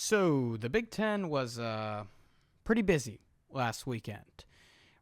So the Big Ten was pretty busy last weekend.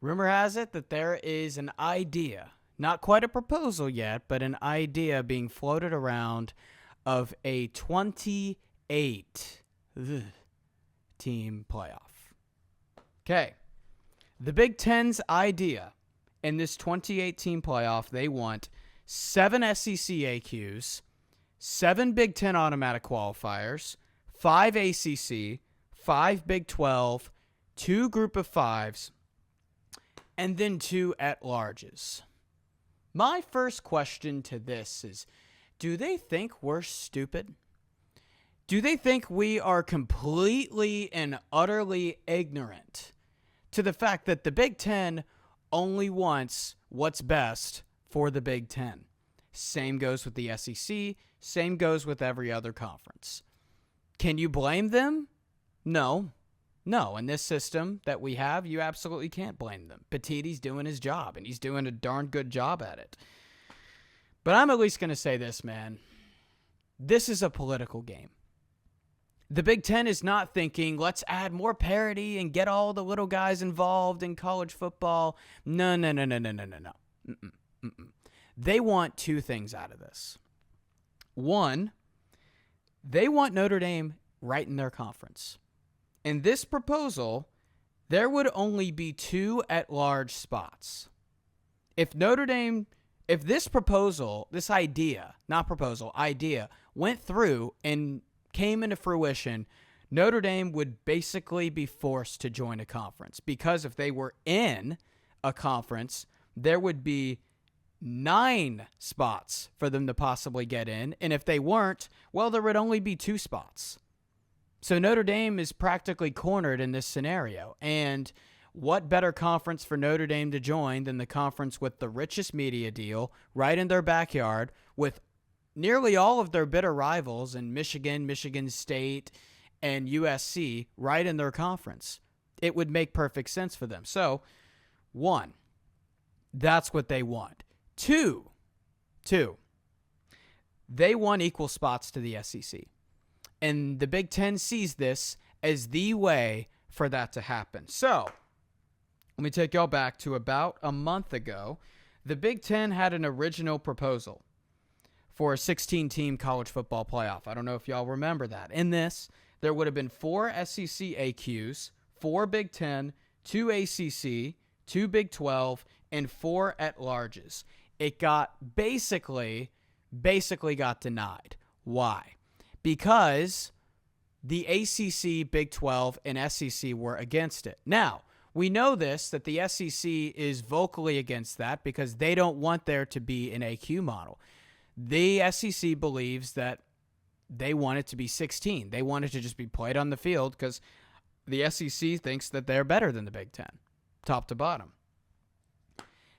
Rumor has it that there is an idea, not quite a proposal yet, but an idea being floated around of a 28 team playoff. Okay. The Big Ten's idea in this 28 team playoff, they want 7 SEC AQs, 7 Big Ten automatic qualifiers, 5 ACC, 5 Big 12, 2 group of fives, and then 2 at-larges. My first question to this is, do they think we're stupid? Do they think we are completely and utterly ignorant to the fact that the Big Ten only wants what's best for the Big Ten? Same goes with the SEC. Same goes with every other conference. Can you blame them? No. In this system that we have, you absolutely can't blame them. Petitti's doing his job, and he's doing a darn good job at it. But I'm at least going to say this, man. This is a political game. The Big Ten is not thinking, let's add more parity and get all the little guys involved in college football. No. They want 2 things out of this. One, they want Notre Dame right in their conference. In this proposal, there would only be 2 at-large spots. If this idea went through and came into fruition, Notre Dame would basically be forced to join a conference, because if they were in a conference, there would be 9 spots for them to possibly get in. And if they weren't, well, there would only be 2 spots. So Notre Dame is practically cornered in this scenario. And what better conference for Notre Dame to join than the conference with the richest media deal right in their backyard, with nearly all of their bitter rivals in Michigan, Michigan State, and USC right in their conference? It would make perfect sense for them. So, 1, that's what they want. Two, they want equal spots to the SEC. And the Big Ten sees this as the way for that to happen. So, let me take y'all back to about a month ago. The Big Ten had an original proposal for a 16-team college football playoff. I don't know if y'all remember that. In this, there would have been 4 SEC AQs, 4 Big Ten, 2 ACC, 2 Big 12, and 4 at-larges. It got basically got denied. Why? Because the ACC, Big 12, and SEC were against it. Now, we know that the SEC is vocally against that because they don't want there to be an AQ model. The SEC believes that they want it to be 16. They want it to just be played on the field because the SEC thinks that they're better than the Big Ten, top to bottom.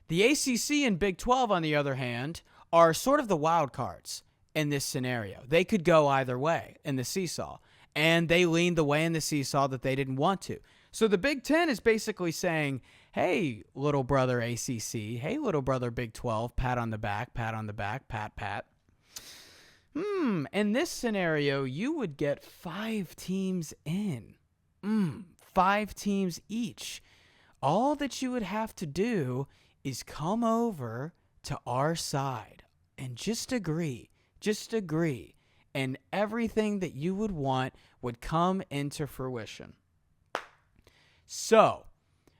The ACC and Big 12, on the other hand, are sort of the wild cards in this scenario. They could go either way in the seesaw, and they leaned the way in the seesaw that they didn't want to. So the Big Ten is basically saying, hey, little brother ACC, hey, little brother Big 12, pat on the back, pat. In this scenario, you would get 5 teams in. 5 teams each. All that you would have to do is come over to our side and just agree, and everything that you would want would come into fruition. So,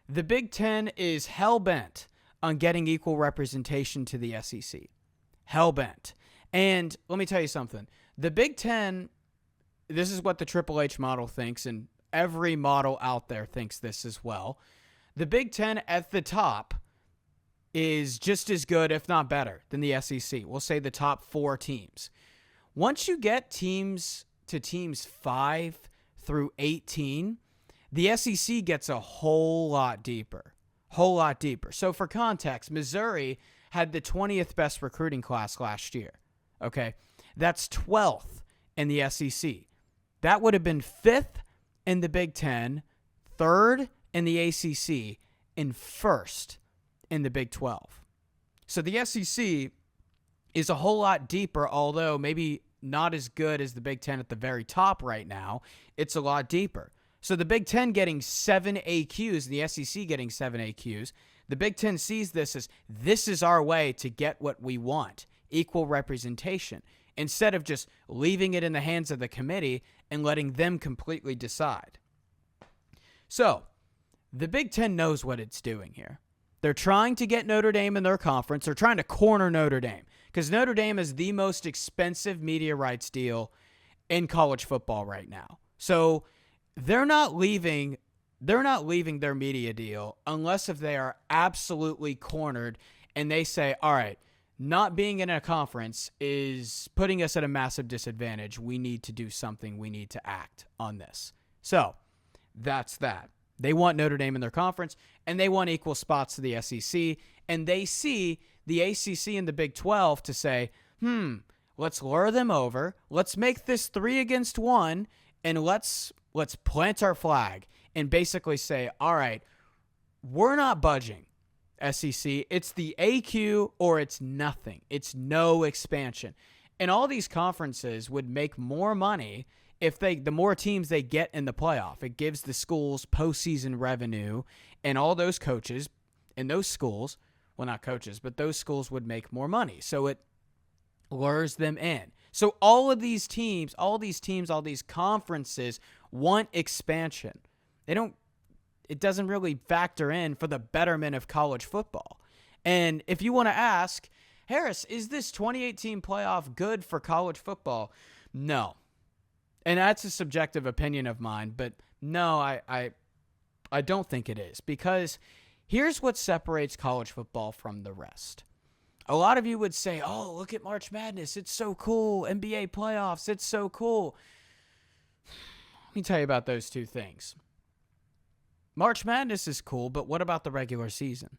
the Big Ten is hell-bent on getting equal representation to the SEC. Hell-bent. And let me tell you something. The Big Ten, this is what the Triple H model thinks, and every model out there thinks this as well. The Big Ten at the top is just as good, if not better, than the SEC. We'll say the top 4 teams. Once you get teams to teams 5 through 18, the SEC gets a whole lot deeper. So for context, Missouri had the 20th best recruiting class last year. Okay, that's 12th in the SEC. That would have been 5th in the Big Ten, 3rd in the ACC, and 1st in the Big 12. So the SEC is a whole lot deeper, although maybe not as good as the Big Ten at the very top right now. It's a lot deeper. So the Big Ten getting 7 AQs, the SEC getting 7 AQs, the Big Ten sees this as this is our way to get what we want, equal representation, instead of just leaving it in the hands of the committee and letting them completely decide. So the Big Ten knows what it's doing here. They're trying to get Notre Dame in their conference. They're trying to corner Notre Dame because Notre Dame is the most expensive media rights deal in college football right now. So they're not leaving their media deal unless if they are absolutely cornered and they say, all right, not being in a conference is putting us at a massive disadvantage. We need to do something. We need to act on this. So that's that. They want Notre Dame in their conference, and they want equal spots to the SEC, and they see the ACC and the Big 12 to say, let's lure them over. Let's make this 3 against 1, and let's plant our flag and basically say, all right, we're not budging, SEC. It's the AQ or it's nothing. It's no expansion. And all these conferences would make more money if the more teams they get in the playoff. It gives the schools postseason revenue, and all those coaches in those schools, well, not coaches, but those schools would make more money. So it lures them in. So all these conferences want expansion. It doesn't really factor in for the betterment of college football. And if you want to ask, Harris, is this 2018 playoff good for college football? No. And that's a subjective opinion of mine, but no, I don't think it is, because here's what separates college football from the rest. A lot of you would say, oh, look at March Madness. It's so cool. NBA playoffs. It's so cool. Let me tell you about those two things. March Madness is cool, but what about the regular season?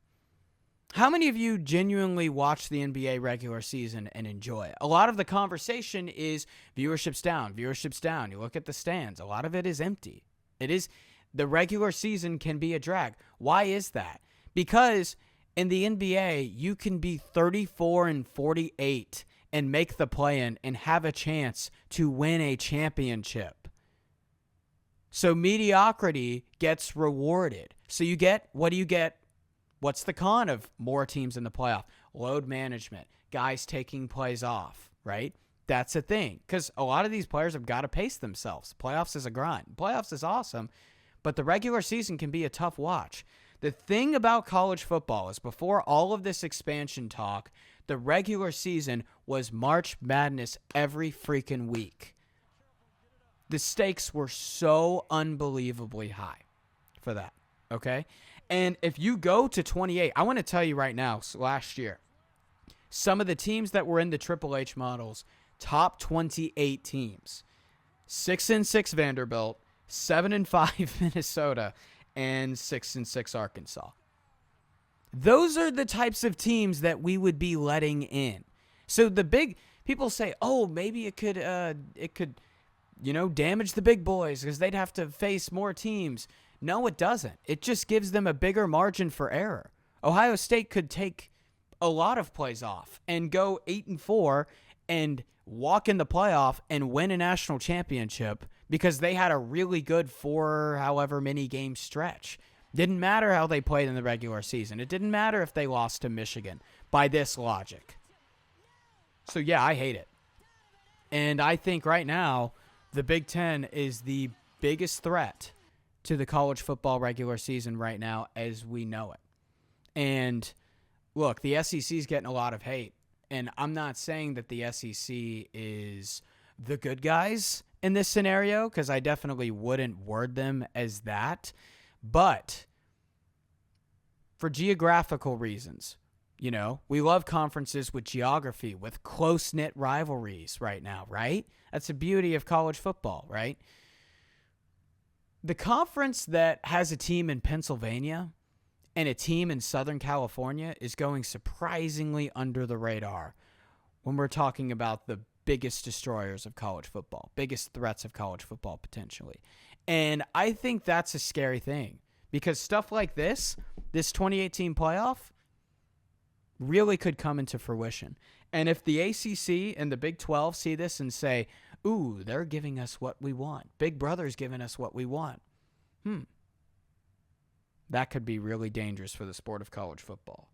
How many of you genuinely watch the NBA regular season and enjoy it? A lot of the conversation is viewership's down. You look at the stands. A lot of it is empty. The regular season can be a drag. Why is that? Because in the NBA, you can be 34-48 and make the play-in and have a chance to win a championship. So mediocrity gets rewarded. So what do you get? What's the con of more teams in the playoff? Load management, guys taking plays off, right? That's a thing, because a lot of these players have got to pace themselves. Playoffs is a grind. Playoffs is awesome, but the regular season can be a tough watch. The thing about college football is before all of this expansion talk, the regular season was March Madness every freaking week. The stakes were so unbelievably high for that, okay? And if you go to 28, I want to tell you right now, last year, some of the teams that were in the Triple H models, top 28 teams, 6-6 Vanderbilt, 7-5 Minnesota, and 6-6 Arkansas. Those are the types of teams that we would be letting in. So people say, oh, maybe it could damage the big boys because they'd have to face more teams. No, it doesn't. It just gives them a bigger margin for error. Ohio State could take a lot of plays off and go 8-4 and walk in the playoff and win a national championship because they had a really good 4 however many game stretch. Didn't matter how they played in the regular season. It didn't matter if they lost to Michigan by this logic. So yeah, I hate it. And I think right now the Big Ten is the biggest threat to the college football regular season right now as we know it. And look, the SEC is getting a lot of hate. And I'm not saying that the SEC is the good guys in this scenario, because I definitely wouldn't word them as that. But for geographical reasons, we love conferences with geography, with close-knit rivalries right now, right? That's the beauty of college football, right? The conference that has a team in Pennsylvania and a team in Southern California is going surprisingly under the radar when we're talking about the biggest destroyers of college football, biggest threats of college football potentially. And I think that's a scary thing because stuff like this 2018 playoff, really could come into fruition. And if the ACC and the Big 12 see this and say, ooh, they're giving us what we want, Big Brother's giving us what we want, that could be really dangerous for the sport of college football.